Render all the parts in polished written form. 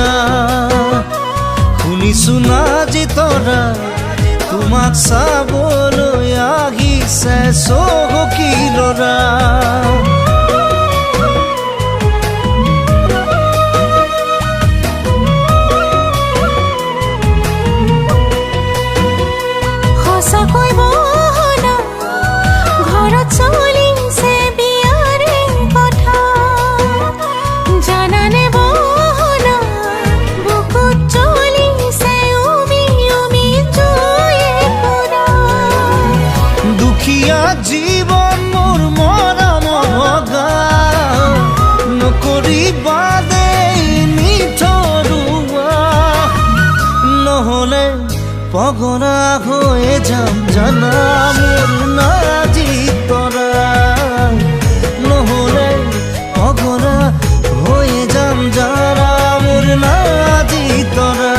বিয়া শুনিছো নাজি তৰা তোমাক চাবলৈ আহিছে চহকী ল'ৰা জীবন মোৰ মৰম ভগা নকৰিবা দেই নিঠৰুৱা নহ'লে পগৰা হৈ যাম জানা মোৰ নাজি তৰা নহ'লে পগৰা হৈ যাম জানা মোৰ নাজি তৰা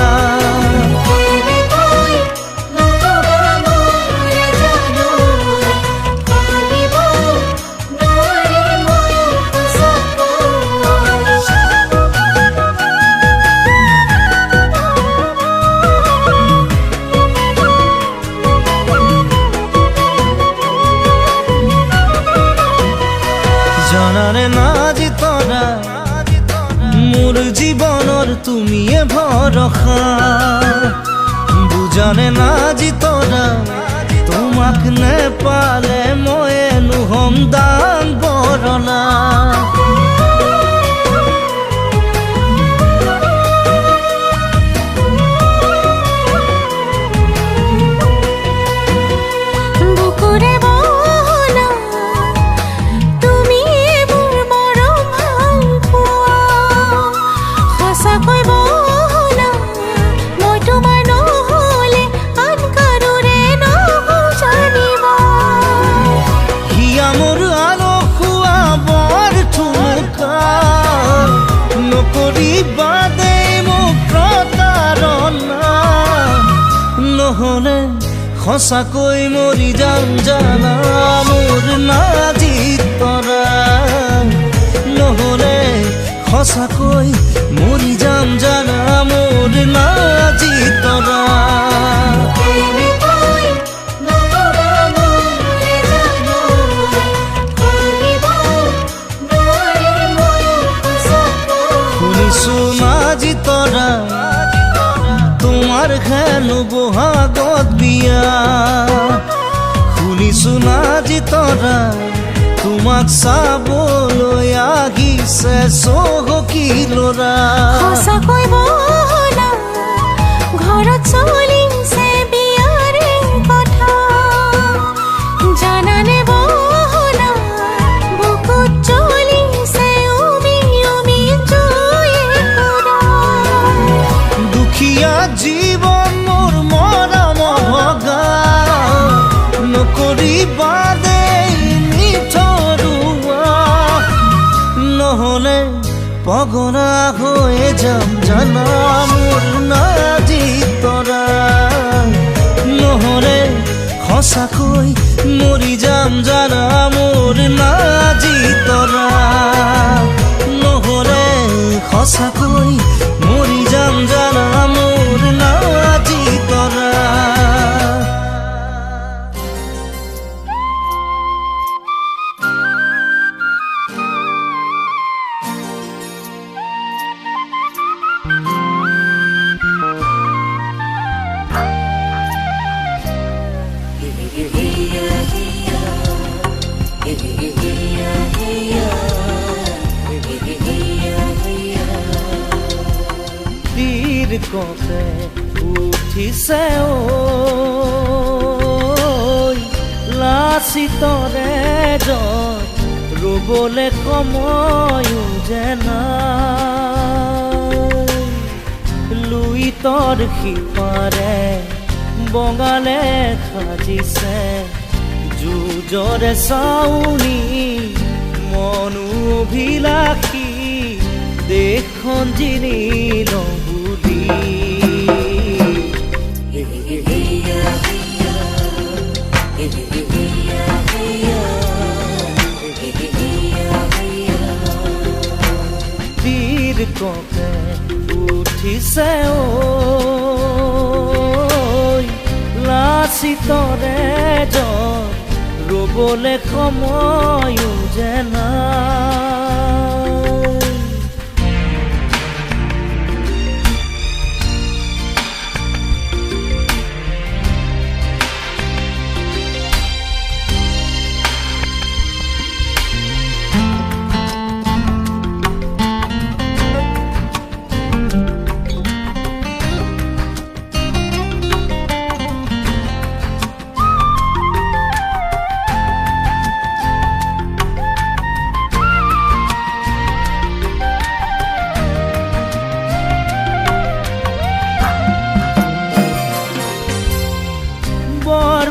জানানে নাজি তৰা মোৰ জীৱনৰ তুমিয়ে ভৰসা বুজানে নাজি তৰা তোমাক নেপালে মই নহম দান বৰলা নহ'লে সঁচাকৈ মৰি যাম জানা মোৰ নাজি তৰা নহ'লে সঁচাকৈ মৰি যাম জানা মোৰ নাজি তৰা শুনিছো নাজি তৰা তোমাৰ হেনো বহাগত বিয়া শুনিছো নাজি তৰা তোমাক চাবলৈ আহিছে চহকী ল'ৰা সঁচাকৈ বহলা ঘৰত চলিছে বিয়াৰে কথা জানানে বহলা বুকুত চলিছে উমি উমি জয়ে কৰা দুখীয়া জীবন মোৰ মৰম ভগা নকৰিবা দেই নিঠৰুৱা নহ'লে পগৰা হৈ যাম জানা মোৰ নাজি তৰা নহ'লে সঁচাকৈ মৰি যাম জানা মোৰ নাজি তৰা নহ'লে সঁচাকৈ মৰি যাম জানা মোৰ নাজি তৰা কপে উঠিছে লাচিতৰে ৰুবলে সময়ো যেনা লুইতৰ সিপাৰে বঙালে সাজিছে যুঁজৰে চাউনি মনো অভিলাষী দেশখন জিনিল বুলি বীৰ কপে লাচিতৰে জন ৰবলে সময়ো যে নাই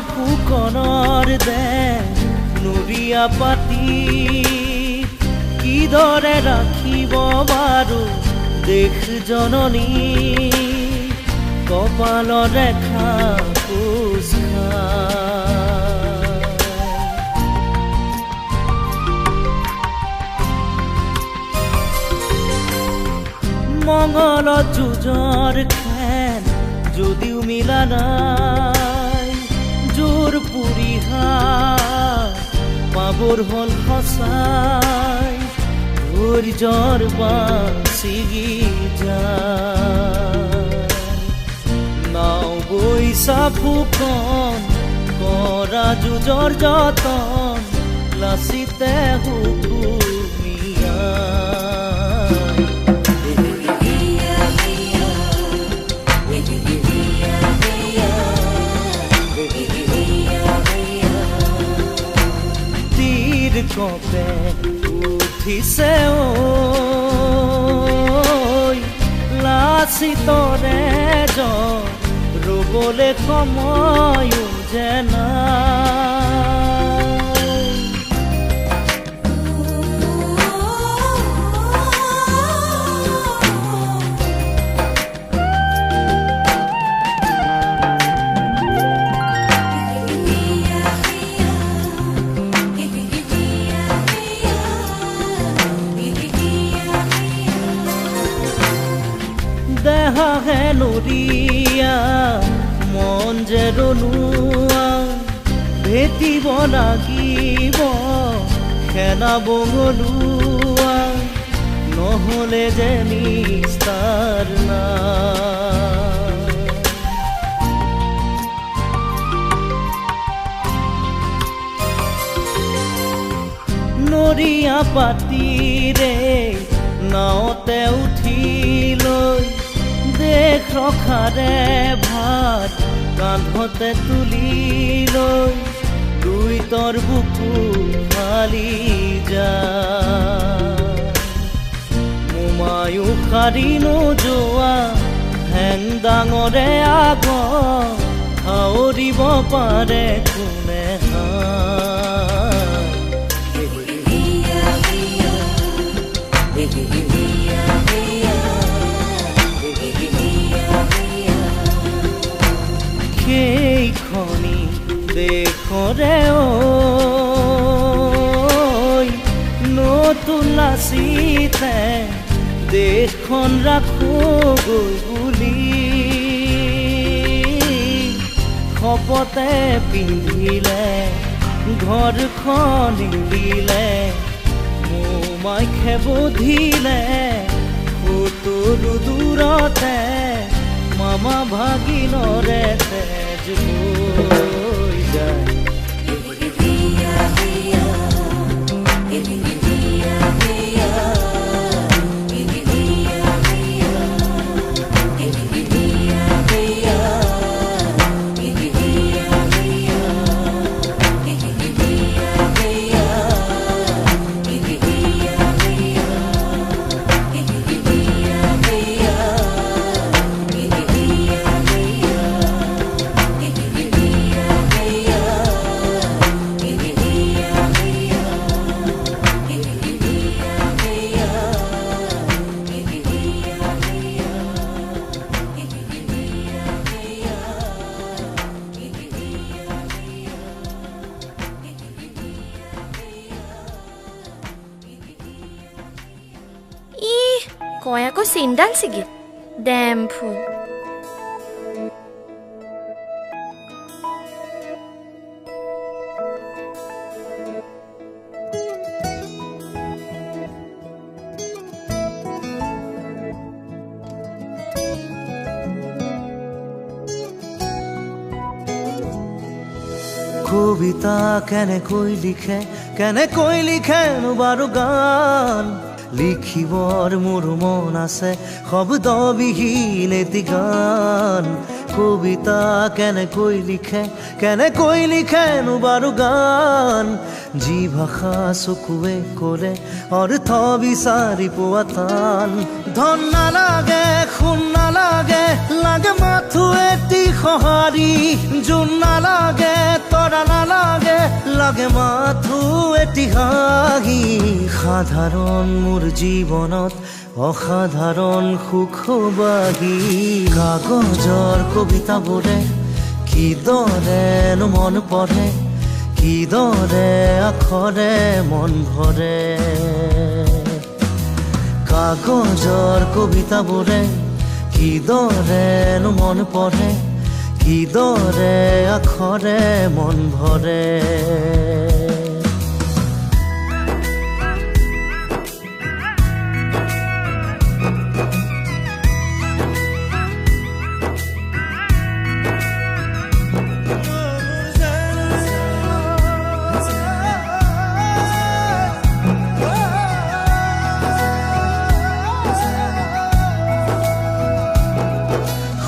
ফুকনৰ দে নুৰিয়া পাতি কিদৰে ৰাখিব বাৰু দেশ জননী কপালৰ ৰেখা কোচ মঙ্গলত যুঁজৰ খেল যদিও মিলা নাই জোৰ পুৰিহা পাবৰ হল সঁচাই ধৈৰ্যৰ বাছিগি যায় নাও বৈছা ফুকন কৰা যুঁজৰ যতন লাচিতে হুকুমিয়া কপে উঠিছে লাচিতৰে জন ৰবলে সময়ো যে নাই দেহাহে নদীয়া মন যে ৰুণোৱা ভেটিব লাগিব সেনা বঙলোৱা নহ'লে যে নিস্তাৰ নাই নৰিয়া পাতিৰে নাওতে উঠি লৈ দেশ ৰখাৰে ভাত কান্ধতে তুলি লৈ দুই তৰ বুকু ফালি যায় মোমায়ো সাৰি নোযোৱা হেং ডাঙৰে আগ আউৰিব পাৰে কোনে সেইখনি দেশৰে নতুন লাচিতে দেশখন ৰাখোগৈ বুলি শপতে পিন্ধিলে ঘৰখন দিলে মোমাই খেবধিলে সুতৰু দূৰতে মামা ভাগিনৰে তেজ বৈ যায় কয় আকৌ চিন্তাল ছিগি ডেম ফুল কবিতা কেনেকৈ লিখেনো বাৰু গান লিখিবৰ মোৰ মন আছে শব্দবিহীন এটি গান কবিতা কেনেকৈ লিখেনো বাৰু গান যি ভাষা চকুৱে ক'লে অৰ্থ বিচাৰি পোৱা টান ধন নালাগে সোণ নালাগে লাগে মাথো এটি সঁহাৰি জোন নালাগে তৰা নালাগে লাগে মাথো এটি হাঁহি সাধাৰণ মোৰ জীৱনত অসাধাৰণ সুখবাহী কাগজৰ কবিতাবোৰে কিদৰেনো মন পঢ়ে কিদৰে আখৰে মন ভৰে কাগজৰ কবিতাবোৰে কিদৰেনো মন পঢ়ে কিদৰে আখৰে মন ভৰে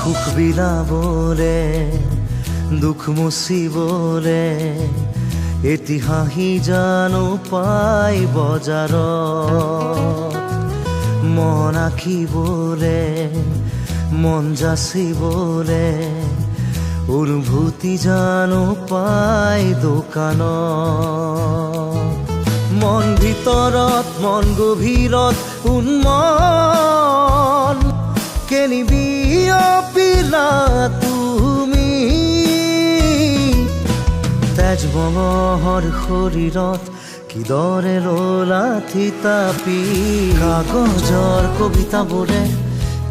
সুখ বিলাবলে দুখ মুচিবলে এটি হাঁহি জানো পাই বজাৰত মন আঁকিবলে মন যাচিবলে অনুভূতি জানো পাই দোকানত মন ভিতৰত মন গভীৰত উন্মন কেনিবি অপিলা তুমি তেজ বঙহৰ শৰীৰত কিদৰে ললা থিতাপি কাগজৰ কবিতাবোৰে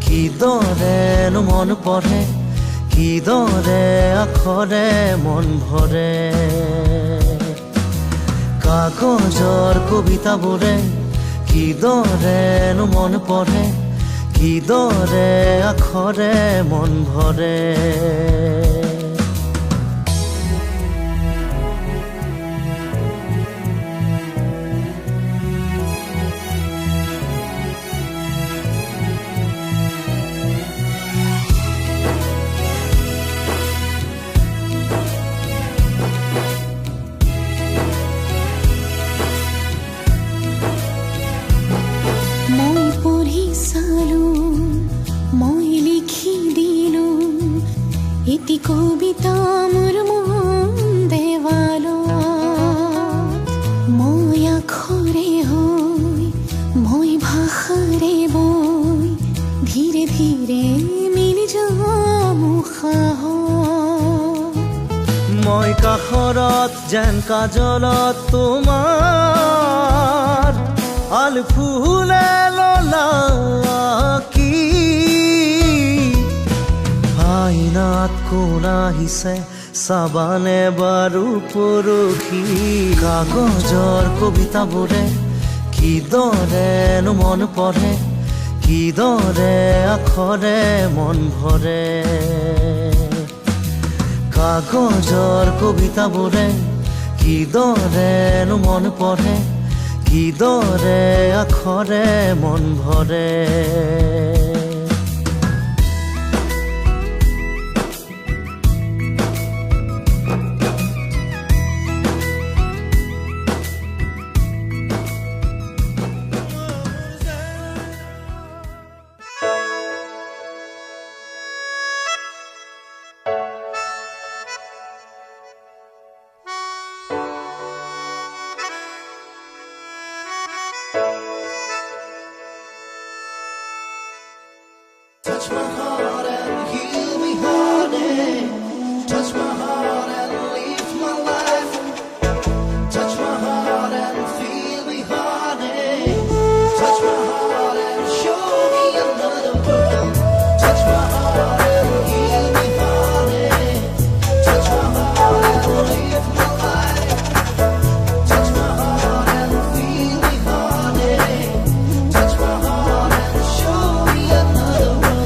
কিদৰেনো মন পঢ়ে কিদৰে আখৰে মন ভৰে কাগজৰ কবিতাবোৰে কিদৰেনো মন পঢ়ে কিদৰে আখৰে মন ভৰে এটি কবিতা মোৰ মন দেৱালত মই আখৰে হৈ মই ভাষাৰে বৈ ধীৰে ধীৰে মিলি যাম মই কাষৰত যেন কাজলত তোমাৰ আল ফুলে ললা কি আইনাত কোন আহিছে চাবানে বাৰু পৰখি কাগজৰ কবিতাবোৰে কিদৰেনো মন পঢ়ে কিদৰে আখৰে মন ভৰে কাগজৰ কবিতাবোৰে কিদৰেনো মন পঢ়ে কিদৰে আখৰে মন ভৰে Touch my heart and heal me, honey. Touch my heart and live my life. Touch my heart and feel me, honey. Touch my heart and show me another world. Touch my heart and heal me, honey. Touch my heart and live my life. Touch my heart and feel me, honey. Touch my heart and show me another world.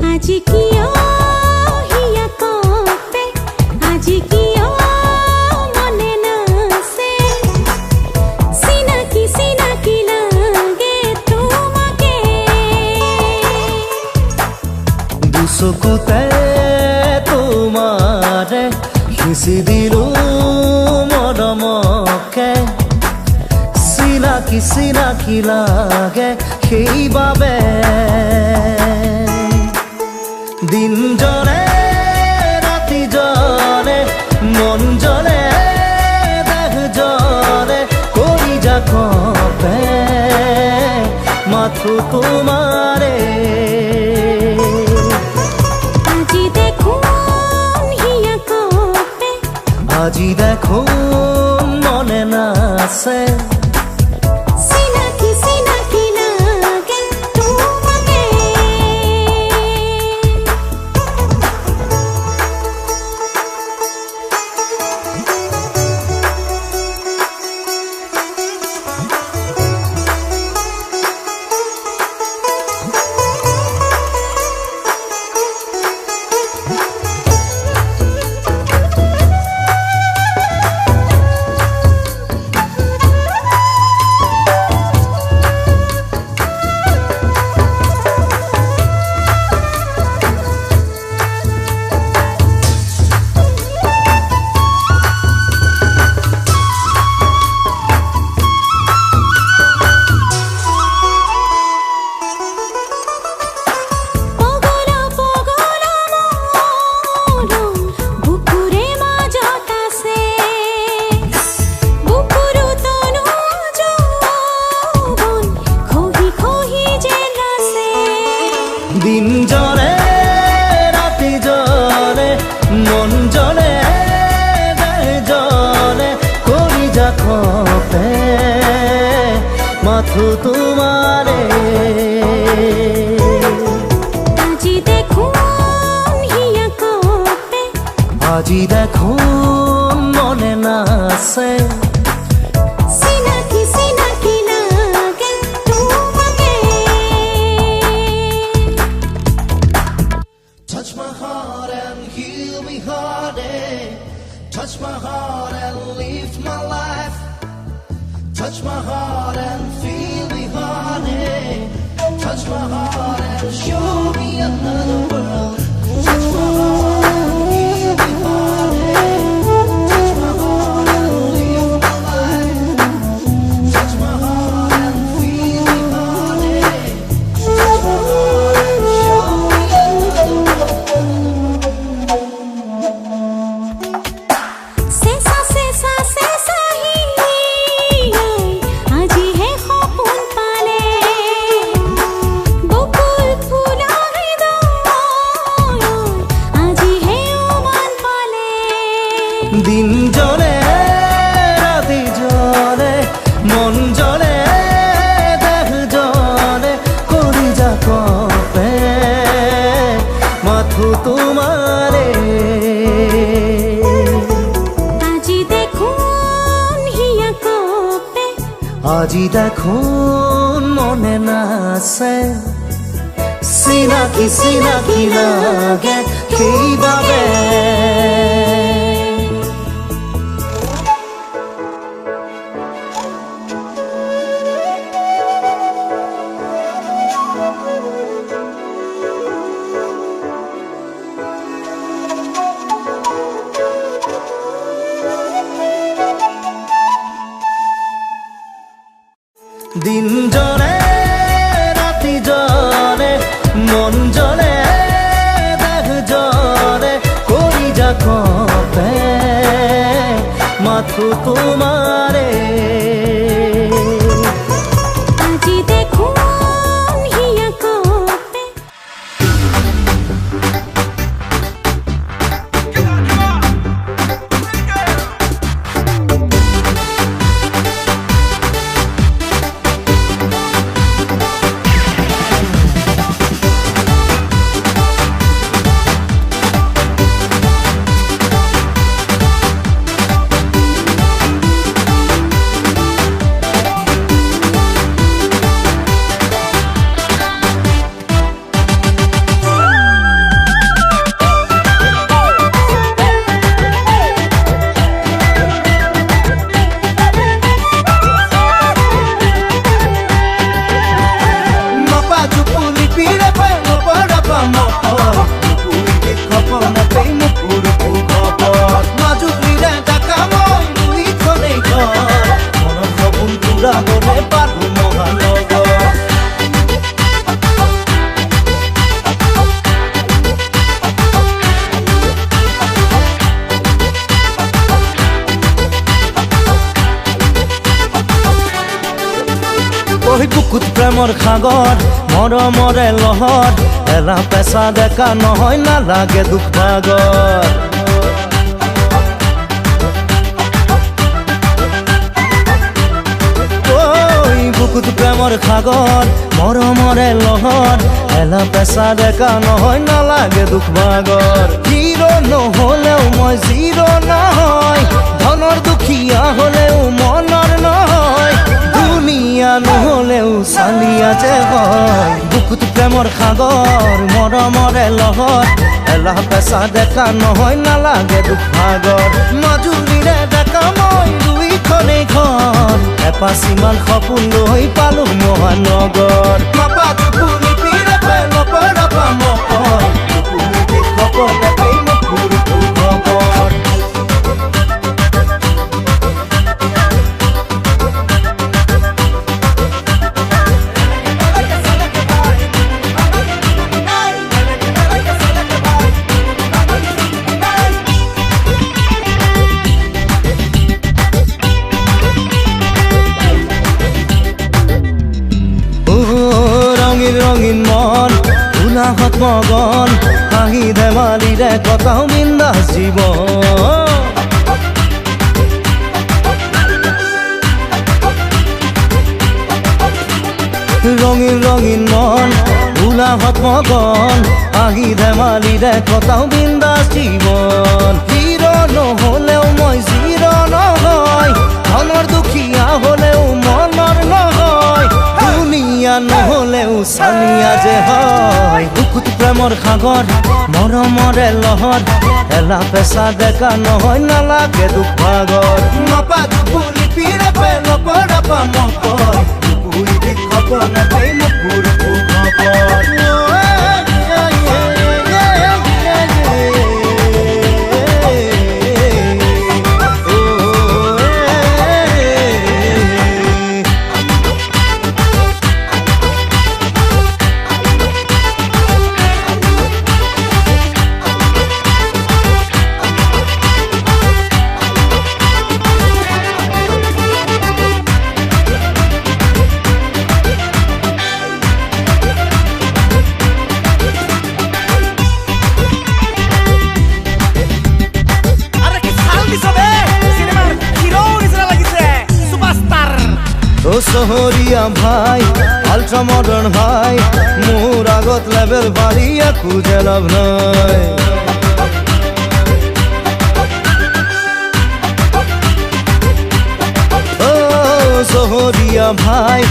आज किया हिया को চকুতে তোমাৰে সিঁচি দিলো মৰমকে চিনাকি চিনাকি লাগে সেইবাবে দিন জলে ৰাতি জলে মন জলে দেহ জলে কৰি যা কপে মাথো তোমাৰে আজি দেখো মনে নাছে চিনাকি চিনাকি লাগে তোমাকে দিন জলে রাতি জলে মন জলে দেহ জলে কৰি যা কপে মাথো তোমাৰে আজি দেখুন হিয়া কপে আজি দেখো মনে নাছে চিনাকি চিনাকি লাগে তোমাকে Touch my heart and heal me heartache. Touch my heart and lift my life. Touch my heart and feel me heartache. Touch my heart and show me another world. Touch my heart and heal me heartache. Touch my heart and lift my life. Touch my heart and feel me heartache. Touch my heart and show me another world. চেঁচা চেঁচা চেঁচা আজি হে সপোন পালে বকুল ফুলৰ হৃদয় আজি হে উমান পালে দিন জলে ৰাতি জলে মন জলে দেহ জলে কৰি যা কপে মাথো তোমাৰে আজি দেখুন হিয়া কপে আজি দেখো মনে নাছে চিনাকি চিনাকি লাগে সেইবাবে দিন জলে রাতি জলে মন জলে দেহ জলে কৰি যা কপে মাথো তোমাৰে আজি দেখুন হিয়া কপে বুকুত প্ৰেমৰ সাগৰ মৰমৰে লহৰ এলা পেচা ডেকা নহয় নালাগে দুখ ভাগৰ বুকুত প্ৰেমৰ সাগৰ মৰমৰে লহৰ এলা পেচা ডেকা নহয় নালাগে দুখ ভাগৰ হিৰো নহলেও মই জিৰো নহয় ধনৰ দুখীয়া হলেও মনৰ নহয় দুনিয়া নহলেও চালিয়া যে হয় বুকুত প্ৰেমৰ সাগৰ মৰমৰে লহৰ এলা পেচা ডেকা নহয় নালাগে দুখ ভাগৰ মাজুলীৰে ডেকা মই দুইখনেই ঘৰ এপাচিমান সপোন লৈ পালো মহানগৰ মাপা টুকুৰি পিৰে নপৰাপা মকৰ টুকুৰি খবৰ নেপাই মোৰ খবৰ ৰঙীন মন উলাহত মগন হাঁহি ধেমালিৰে কটাও বিন্দাস জীৱন ৰঙীন মন উলাহত মগন হাঁহি ধেমালিৰে কটাও বিন্দাস জীৱন হিৰো নহলেও মই জিৰো নহয় ধনৰ দুখীয়া হলেও মনৰ নহয় দুনিয়া নহলেও চালিয়া যে হয় বুকুত প্ৰেমৰ সাগৰ মৰমৰে লহৰ এলা পেচা ডেকা নহয় নালাগে দুখ ভাগৰ মাপা টুকুৰি পিৰে নপৰাপা মকৰ টুকুৰি খবৰ নেপাই মোৰ খবৰ চহৰীয়া ভাই আল্ট্ৰা মডাৰ্ণ ভাই মোৰ আগত লেভেল বাঢ়ি একো যে লাভ নাই চহৰীয়া ভাই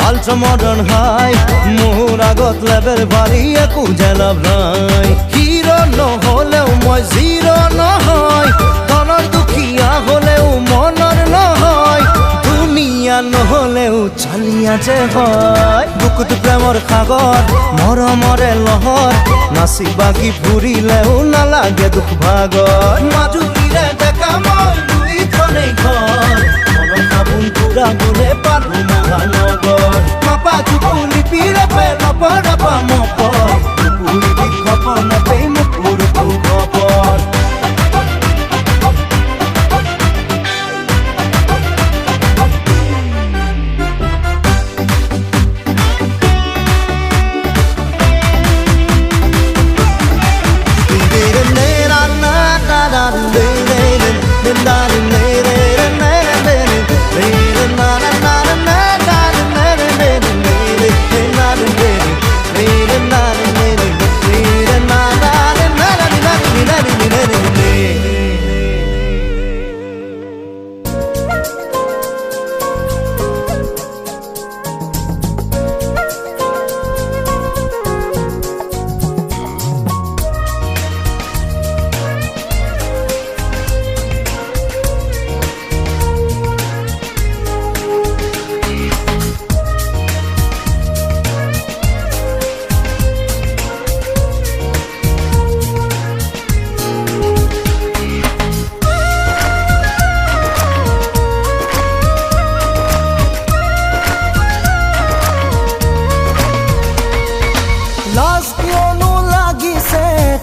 আল্ট্ৰা মডাৰ্ণ ভাই মোৰ আগত লেভেল বাঢ়ি একো যে লাভ নাই হিৰো নহলেও মই জিৰো নহয় ধনৰ দুখীয়া হলেও মনৰ নহয় দুনিয়া নহলেও চালিয়া যে হয় বুকুত প্ৰেমৰ সাগৰ মৰমৰে লহৰ নাচি বাগি ফুৰিলেও নালাগে দুখ ভাগৰ মাজুলীৰে ডেকা মই দুইখনেই ঘৰ মনৰ সাবোন পুৰা গলে পালো মহানগৰ মাপা টুকুৰি পিৰে নপৰাপা মকৰ টুকুৰি খবৰ নেপাই মোৰ খবৰ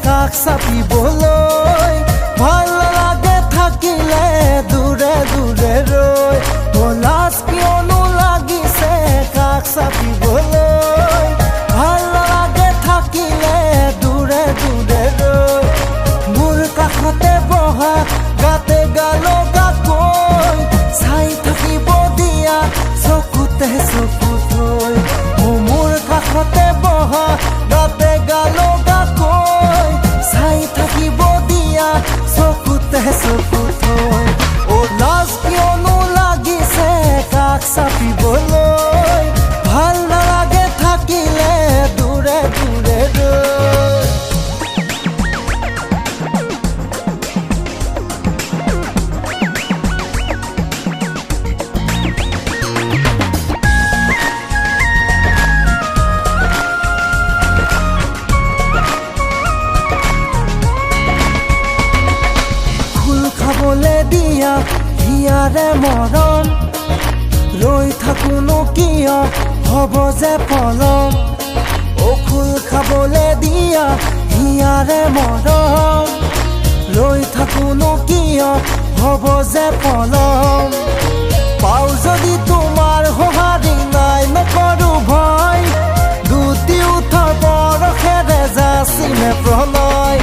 কাষ চাপিবলৈ ভাল লাগে থাকিলে দূৰে দূৰে ৰৈ লাজ কিয়নো লাগিছে কাষ চাপিবলৈ দিয়া হিয়াৰে মৰম ৰৈ থাকোনো কিয় হ'ব যে পলম অখুল খাবলে দিয়া হিয়াৰে মৰম ৰৈ থাকোনো কিয় হ'ব যে পলম পাও যদি তোমাৰ সঁহাৰি নাই নকৰো ভয় দুটি উঠৰ বৰষেৰে যাচিলে প্ৰণয়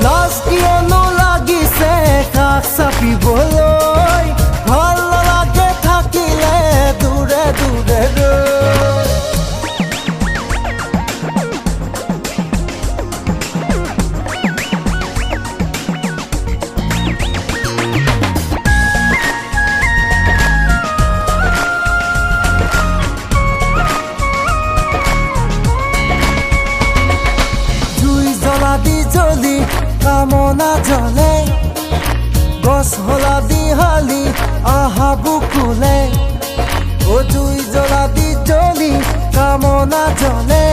লাজ কিয়নো লাগিছে কাষ চাপিবলৈ ভাল নালাগে থাকিলে দূৰে দূৰে ৰৈ জ্বলি কামনা জ্বলে গছ হলা দি হালি আহা বুকুলে ও জুই জ্বলা দি জ্বলি কামনা জ্বলে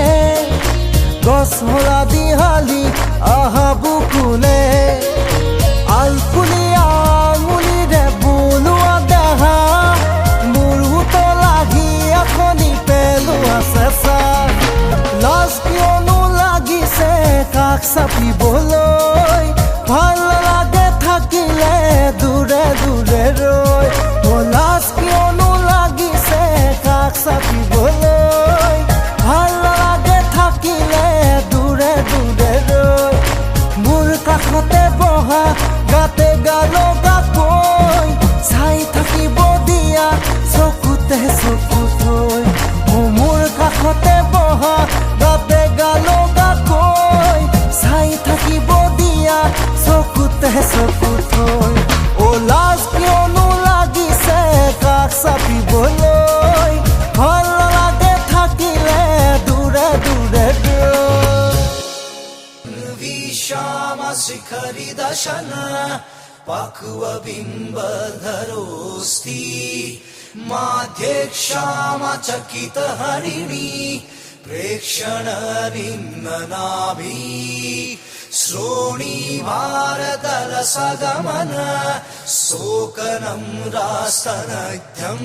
গছ হলা দি হালি আহা বুকুলে আলফুলি আঙুলিৰে বোলোৱা দেহা মোৰ লাগি এখনি পেলোৱা চেঁচা লাজ কিয়নো লাগিছে কাষ চাপিবলৈ ভাল লাগে থাকিলে দূৰে দূৰে ৰৈ লাজ কিয়নো লাগিছে কাষ চাপিবলৈ ভাল লাগে থাকিলে দূৰে দূৰে ৰৈ মোৰ কাষতে বহা গাতে গালগা কৈ চাই থাকিব দিয়া চকুতে চকু থৈ মোৰ কাষতে বহা গাতে গালগা কৈ চাই থাকিব দিয়া চকুতে চকু থৈ লাজ কিয়নো লাগিছে কাষ চাপিবলৈ ভাল লাগে থাকিলে দূৰে দূৰে विश्वामशिखरि दशन पक्वबिम्बधरोऽस्ति मध्ये क्षामचकितहरिणी प्रेक्षणनिम्ननाभि श्रोणी भारतरसगमन शोकनं रास्तनध्यम्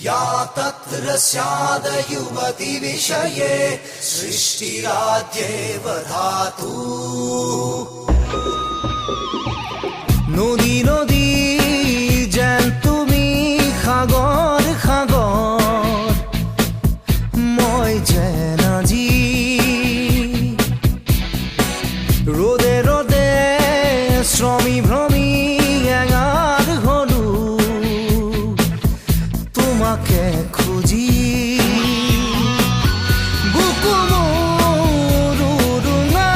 या तत्र स्याद युवति विषये सृष्टिराद्येव धातु নদী নদী যেন তুমি সাগৰ সাগৰ মই যেন আজি ৰ'দে ৰ'দে শ্ৰমী ভ্ৰমী এঙাৰ হলো তোমাকে খুঁজি বুকু মোৰ উৰুঙা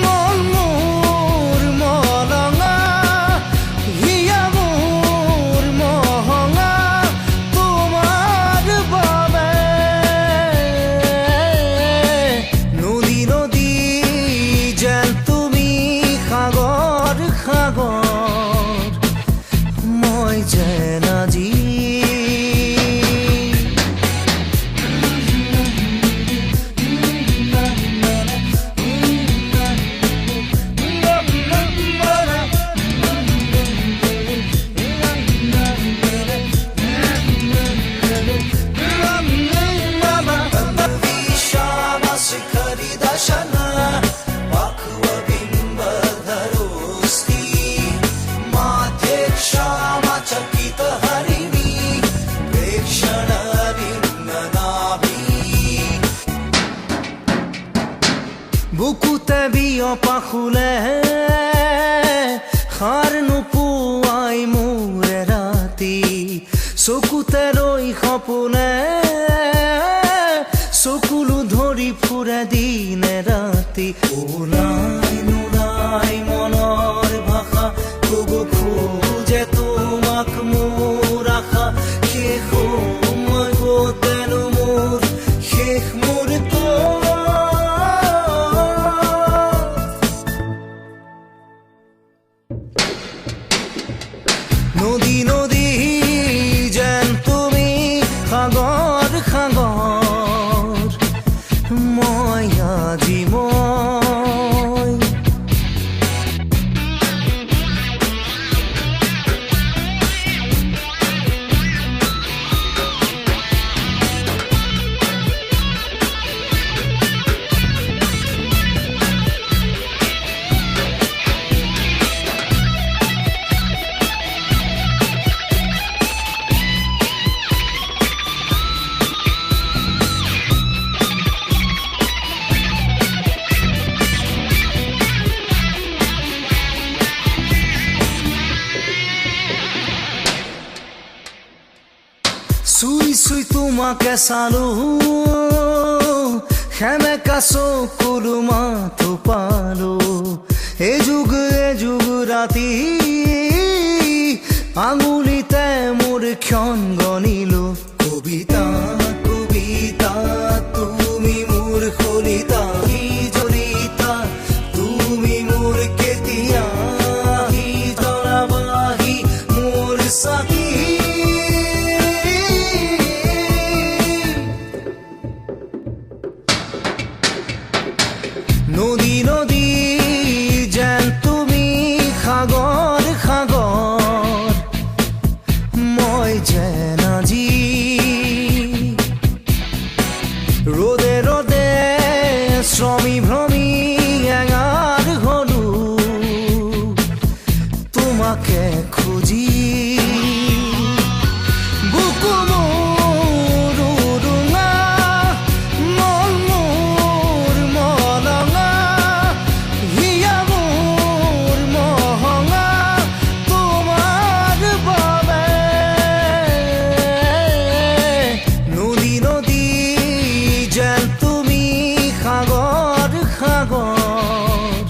মন মোৰ মলঙা হিয়া মোৰ মহঙা তোমাৰ বাবে নদী নদী যেন তুমি সাগৰ সাগৰ মই যেন আজি विश्वामशिखरि दशन पक्वबिम्बधरोऽस्ति मध्ये क्षामचकितहरिणी प्रेक्षणनिम्ननाभि বুকুতে বিয়পা খুলে সাৰ নোপোৱাই মোৰে ৰাতি চকুতে ৰৈ সপোনে চকুলো ধৰি ফুৰে দিনে ৰাতি ওলাই নোলাই মনৰ ভাষা কব খোজে তোমাক মোৰ আশা শেষ সময় গোটেনো মোৰ শেষ মুহূৰ্ত নদী নদী যেন তুমি সাগৰ সাগৰ মই আজি মই চুই তোমাকে চালো সেমেকা চকুলো মাথো পালো এযুগ ৰাতি আঙুলিতে মোৰ ক্ষণ গণিলো কবিতা কবিতা তুমি মোৰ শলিতা জলিতা তুমি মোৰ কেতিয়া জনাবাহি মোৰ চাকি নদী নদী যেন তুমি সাগৰ সাগৰ মই যেন আজি ৰদে ৰদে শ্ৰমী ভ্ৰমী এঙাৰ হলো তোমাকে খুজি বুকু মোৰ উৰুঙা মন মোৰ মলঙা হিয়া মোৰ মহঙা তোমাৰ বাবে নদী নদী যেন তুমি সাগৰ সাগৰ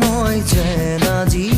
মই যেন আজি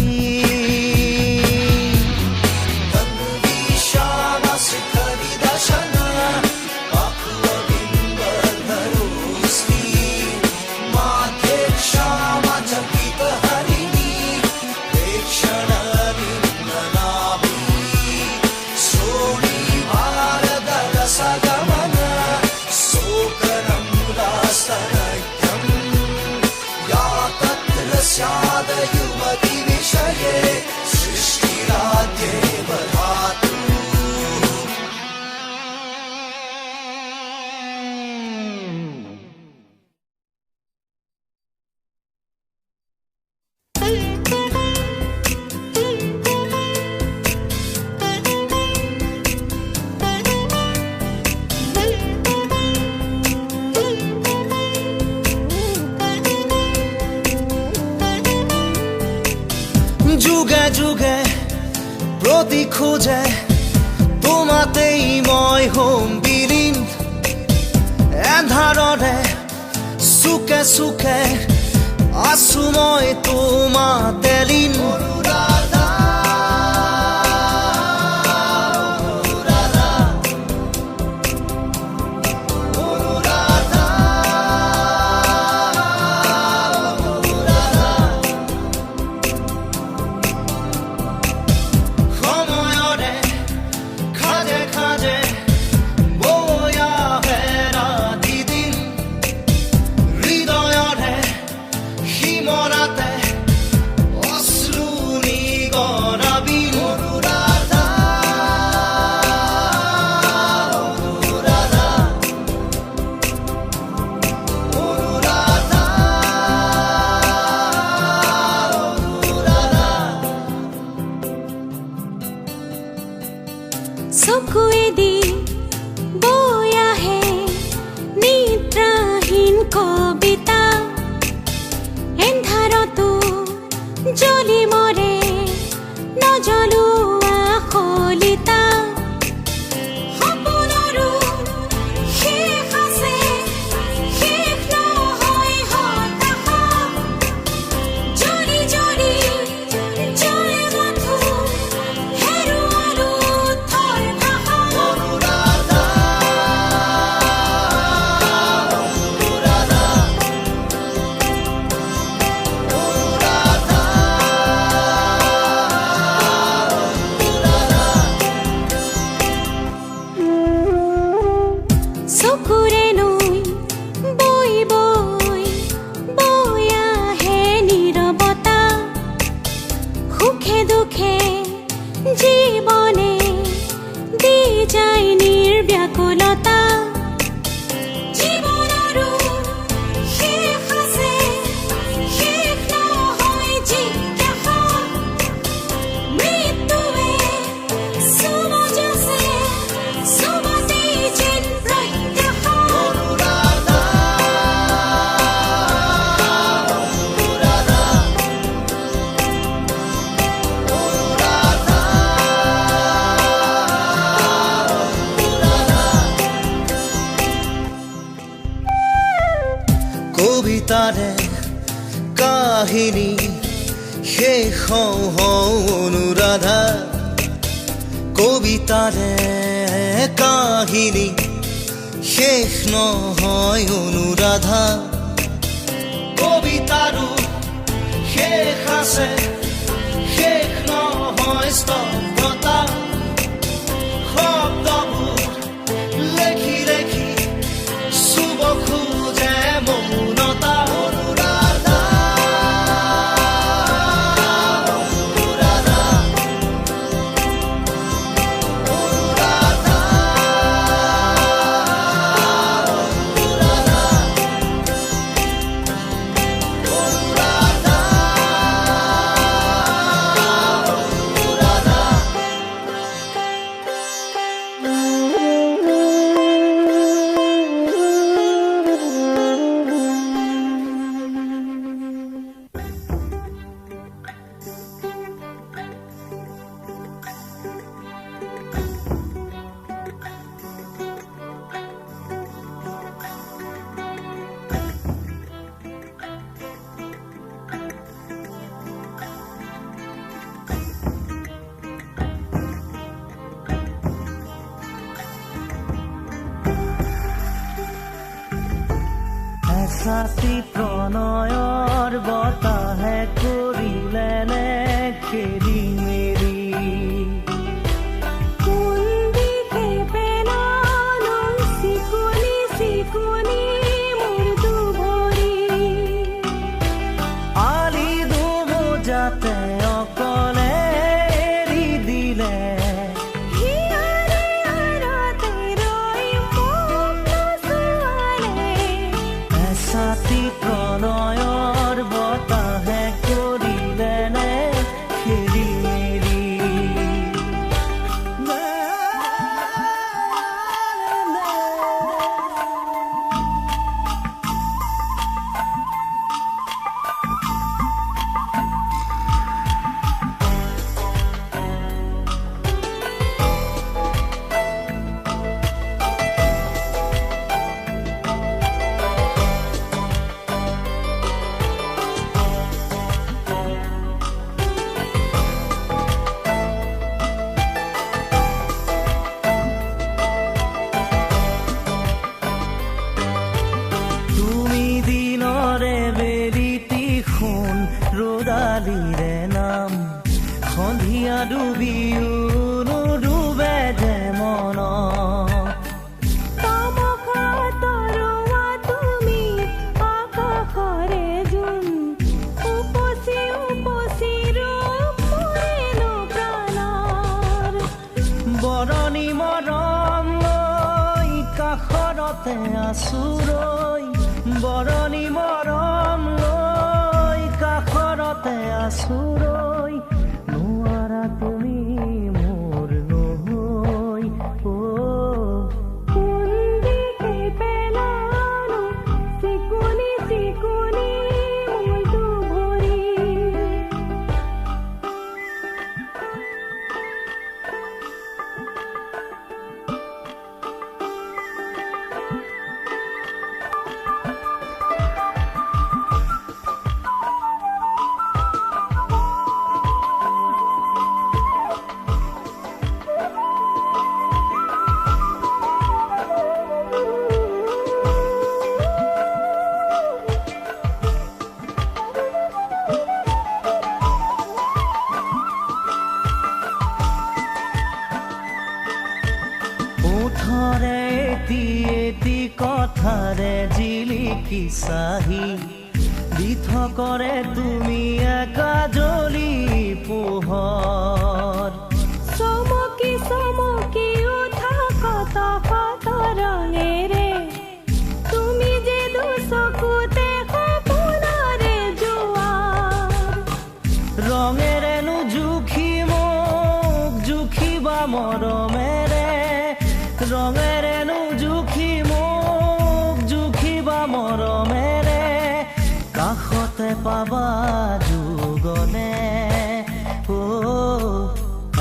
যুগে যুগে প্ৰতি খোজে তোমাতেই মই হোম বিলীন এন্ধাৰৰে চুকে চুকে আছো মই তোমাতে লীন চকুৱেদি বৈ আহে নিদ্ৰাহীন কবিতা এন্ধাৰতো জ্বলি মৰে নজ্বলোৱা শলিতা সপোনৰো শেষ আছে শেষ নহয় হতাশা জ্বলি জ্বলি জ্বলে মাথো হেৰুৱালো থৰ ভাষা কবিতাৰে কাহিনী শেষ হওঁ অনুৰাধা কবিতাৰে কাহিনী শেষ নহয় অনুৰাধা কবিতাৰো শেষ আছে শেষ নহয় স্তব্ধতা শব্দবোৰ লেখি লেখি চুব খোজে মৌনতা অনুৰাধা অনুৰাধা অনুৰাধা এছাতি প্ৰণয়ৰ বতাহে কৰিলে নে খেলি মেলি কোন দিশে পেলালো চিকুনি চিকুনি মোৰ দুভৰি আলি দুমোজাতে অকলে এৰি দিলে হিয়াৰে আৰতে ৰৈ মোক নচুৱালে এছাতি প্ৰণয়ৰ বতাহে কৰিলে নে খেলি মেলি তুমি দিনৰে বেলিটি সোণ ৰ'দালিৰে নাম সন্ধিয়া ডুবিও নুডুবে যে মনত তমকা তৰোৱা তুমি আকাশৰে জোন উপচি উপচি ৰূপ মৰিলো প্ৰাণৰ বৰণি মৰম লৈ কাষৰতে আছুৰৈ বৰণি মৰম লৈ কাষৰতে আছুৰৈ নোৱাৰা তুমি মোৰ নহৈ কোন দিশে পেলালো চিকুনি চিকুনি মোৰ দুভৰি ওঠৰে এটি এটি কথাৰে জিলিকি চাহি দি থকৰে তুমি একাজলি পোহৰ চমকি চমকি উঠা কত কত ৰঙেৰে তুমি যে দুচকুতে সপোনৰে জোৱাৰ ৰঙেৰেনো জুখি মোক জুখিবা মৰমেৰে ৰঙেৰেনো জুখি মোক জুখিবা মৰমেৰে কাষতে পাবা যুগনে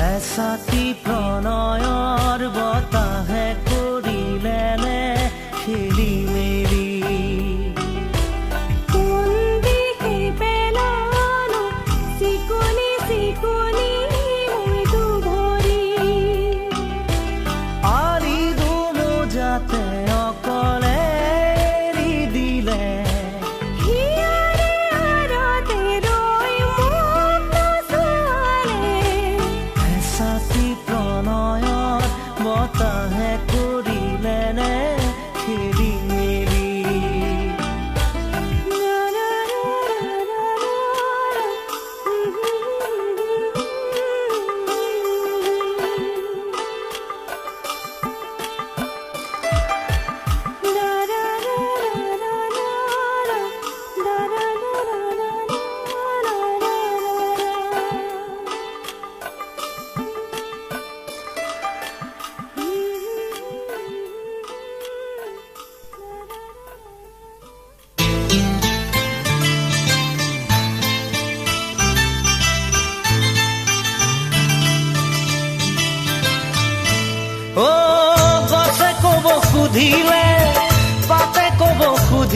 এছাতি প্ৰণয়ৰ বতাহে কৰিলে নে খেলি মেলি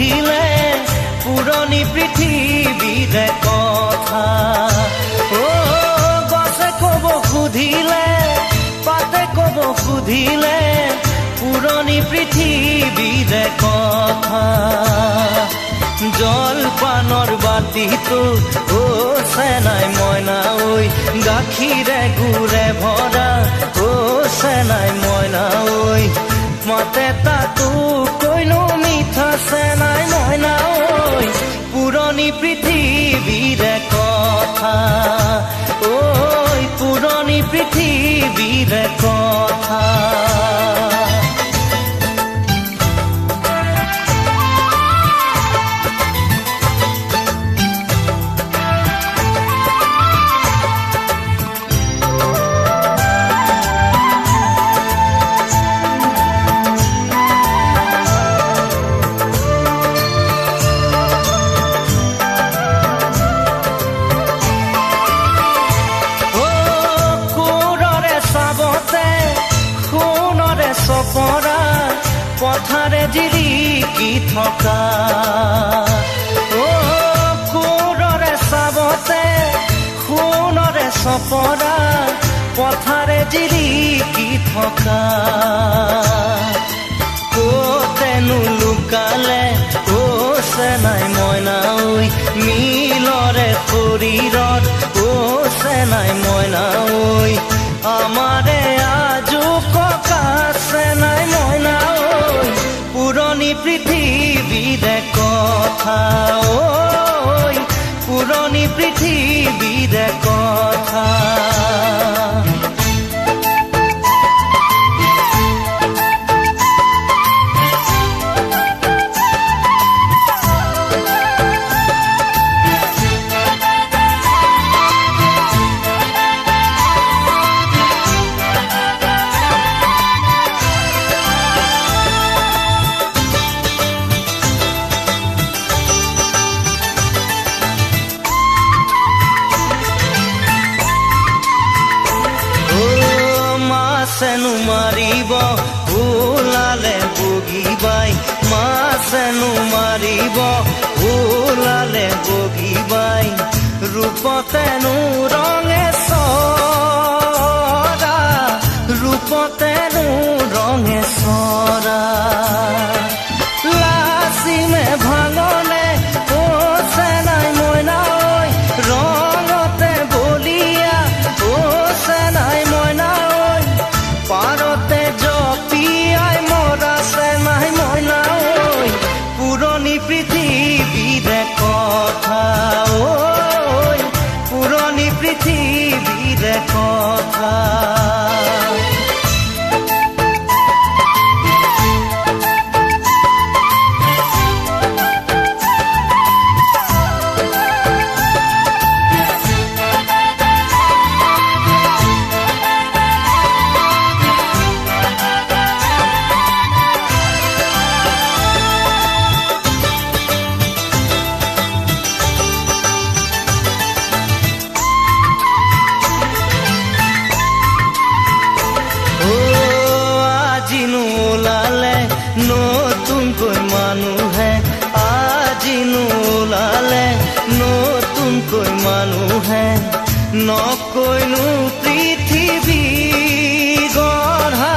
সুধিলে পুৰণি পৃথিৱীৰে কথা গছে ক'ব সুধিলে পাতে ক'ব সুধিলে পুৰণি পৃথিৱীৰে কথা জলপানৰ বাতিটো চেনাই মইনা ঐ গাখীৰে গুৰে ভৰা চেনাই মইনা ঐ মাতে তাতো কৈনো মিঠা চেনাই মইনা ঐ পুৰণি পৃথিৱীৰে কথা ঐ পুৰণি পৃথিৱীৰে কথা পৰা পথাৰে জিলিকি থকা কোৰৰে চাবতে সোণৰে চপৰা পথাৰে জিলিকি থকা ক'তেনো লুকালে চেনাই মইনা ঐ মিলৰে শৰীৰত চেনাই মইনা ঐ আমাৰে আজো ককা চেনাই মইনা ঐ পুৰণি পৃথিৱীৰে কথা ঐ পুৰণি পৃথিৱীৰে কথা মাছেনো মাৰিব ওলালে বগী বাই মাছেনো মাৰিব ওলালে বগী বাই ৰূপতেনো ৰঙে চৰা ৰূপতেনো ৰঙে চৰা লাচিমে ভাঙনে চেনাই মইনা ঐ ৰঙতে বলিয়া চেনাই মইনা পাৰতে জপিয়াই মৰা চেনাই মইনা ঐ পুৰণি পৃথিৱীৰে কথা ঐ পুৰণি পৃথিৱীৰে কথা নতুনকৈ মানুহে আজি নোলালে নতুনকৈ মানুহে নকৈনো পৃথিৱী গঢ়া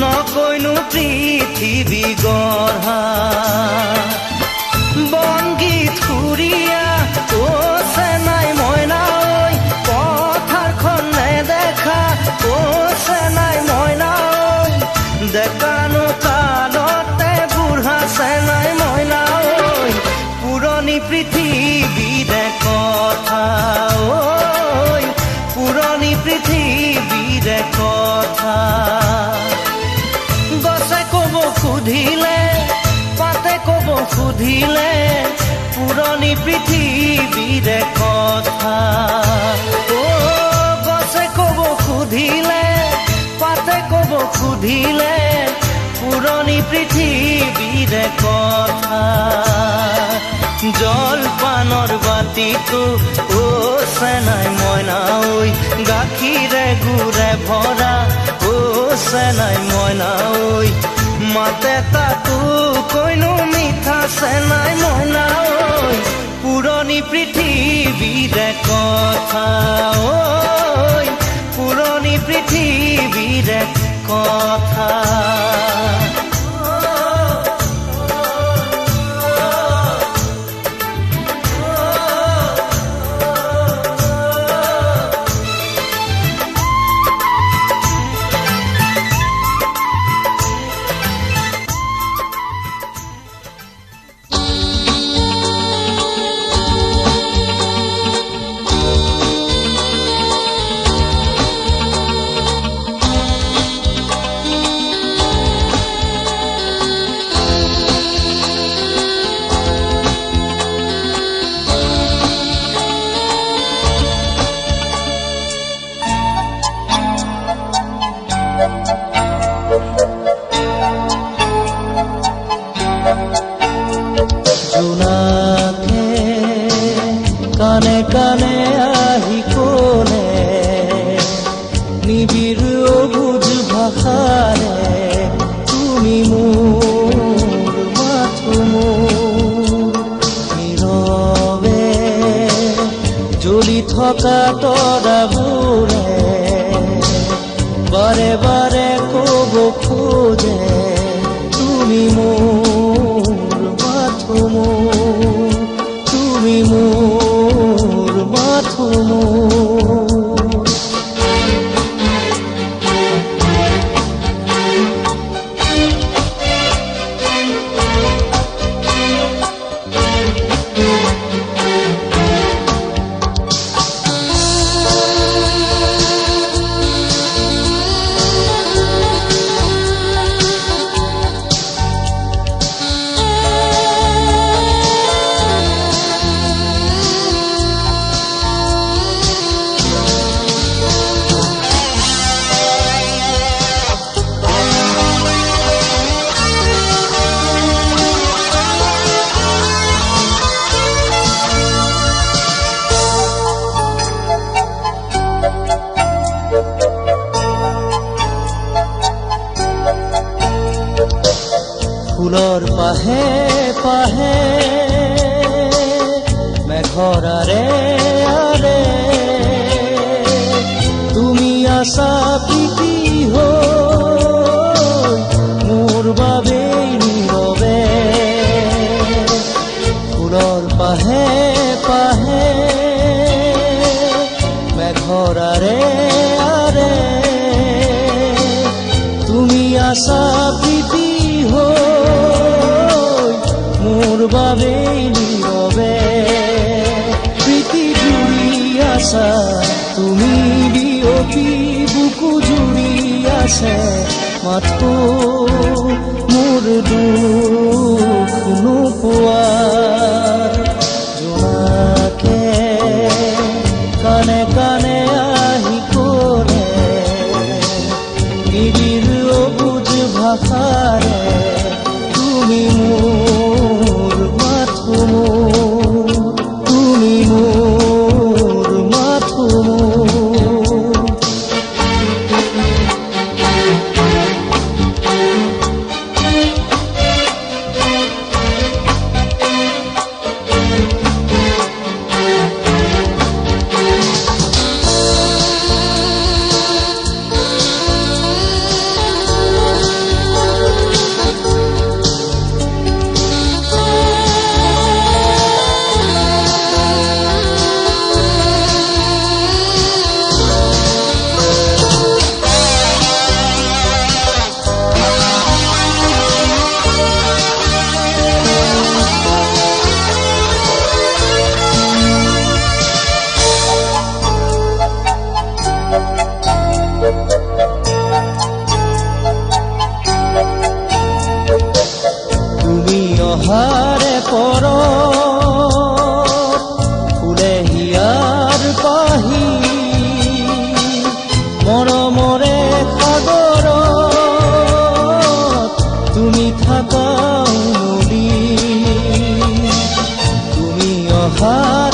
নকৈনো পৃথিৱী গঢ়া বংগীত সুৰীয়া চেনাই মইনা ঐ পথাৰখন নেদেখা চেনাই মইনা ঐ দেখানো কালতে বুঢ়া চেনাই মইনা ঐ পুৰণি পৃথিৱীৰে কথা ঐ পুৰণি পৃথিৱীৰে কথা গছে ক'ব সুধিলে পাতে ক'ব সুধিলে পুৰণি পৃথিৱীৰে কথা গছে ক'ব সুধিলে পাতে ক'ব সুধিলে পুৰণি পৃথিৱীৰে কথা জলপানৰ বাতিটো চেনাই মইনা ঐ গাখীৰে গুৰে ভৰা চেনাই মইনা ঐ মাতে তাতো কৈনো মিঠা আছে নাই মইনা ঐ পুৰণি পৃথিৱীৰে কথা ঐ পুৰণি পৃথিৱীৰে কথা জোনাকে কানে কানে আহি কলে নিবিড় অবুঝ ভাষাৰে তুমি মোৰ মাথো মোৰ নীৰৱে জ্বলি থকা তৰাবোৰে বাৰে বাৰে ক'ব খোজে তুমি মোৰ মাথো মোৰ তুমি মোৰ মাথো মোৰ ফুলৰ পাহে পাহে মেঘৰাৰে আৰে তুমি আছা প্ৰীতি হৈ মোৰ বাবেই নীৰৱে ফুলৰ পাহে পাহে মেঘৰাৰে আৰে তুমি আছা প্ৰীতি মোৰ বাবেই নীৰৱে প্ৰীতি জুৰি আছা তুমি বিয়পি বুকু জুৰি আছে মাথো মোৰ দুখ নোপোৱাৰ জোনাকে কানে কানে আহি ক'লে নিবিড় অবুঝ ভাষাৰে তুমি মোৰ মাথো মোৰ তুমি মোৰ মাথো মোৰ অহাৰে পৰ ফুলে হিয়াৰ পাহি মৰমৰে সাগৰত তুমি থাকা উমলি তুমি অহা